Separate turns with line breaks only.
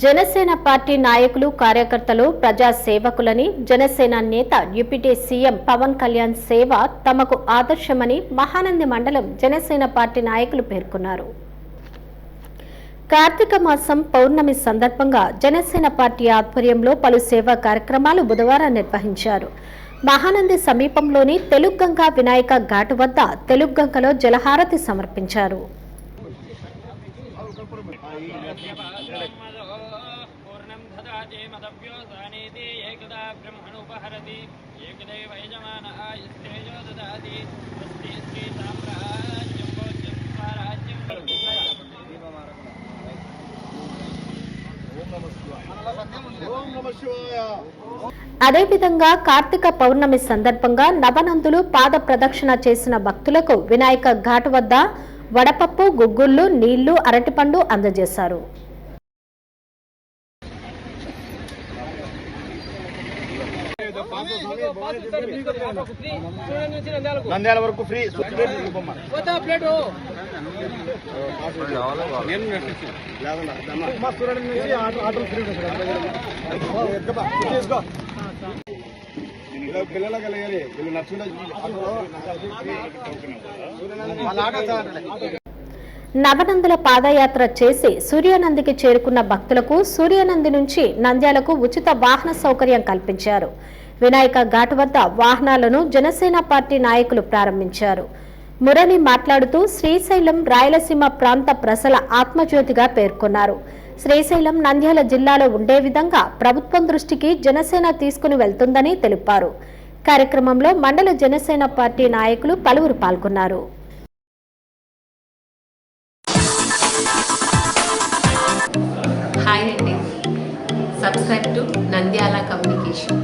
Janasena party నాయకులు కార్యకర్తలు ప్రజా సేవకులని జనసేన నేత డిప్యూటీ సీఎం పవన్ కళ్యాణ్ సేవ తమకు ఆదర్శమని మహానంది మండలం జనసేన పార్టీ నాయకులు పేర్కొన్నారు. కార్తీక మాసం పౌర్ణమి సందర్భంగా జనసేన పార్టీ ఆధ్వర్యంలో పలు సేవా కార్యక్రమాలు బుధవారం నిర్వహించారు. మహానంది సమీపంలోని తెలుగంగ వినాయక ఘాటు వద్ద తెలుగంగలో జలహారతి సమర్పించారు. అదేవిధంగా కార్తీక పౌర్ణమి సందర్భంగా నవనందులు పాద ప్రదక్షిణ చేసిన భక్తులకు వినాయక ఘాటు వద్ద వడపప్పు, గుగ్గుళ్లు, నీళ్లు, అరటిపండు అందజేశారు.
నంద్యాల వరకు ఫ్రీ పిల్లలకు వెళ్ళాలి. వీళ్ళు
నవనందుల పాదయాత్ర చేసి సూర్యానందికి చేరుకున్న భక్తులకు సూర్యానంది నుంచి నంద్యాలకు ఉచిత వాహన సౌకర్యం కల్పించారు. వినాయక ఘాటు వద్ద వాహనాలను జనసేన పార్టీ నాయకులు ప్రారంభించారు. మురళి మాట్లాడుతూ శ్రీశైలం రాయలసీమ ప్రాంత ప్రజల ఆత్మజ్యోతిగా పేర్కొన్నారు. శ్రీశైలం నంద్యాల జిల్లాలో ఉండే విధంగా ప్రభుత్వం దృష్టికి జనసేన తీసుకుని వెళ్తుందని తెలిపారు. కార్యక్రమంలో మండల జనసేన పార్టీ నాయకులు పలువురు పాల్గొన్నారు.
హాయ్ అండి, సబ్స్క్రైబ్ టు నంద్యాల కమ్యూనికేషన్.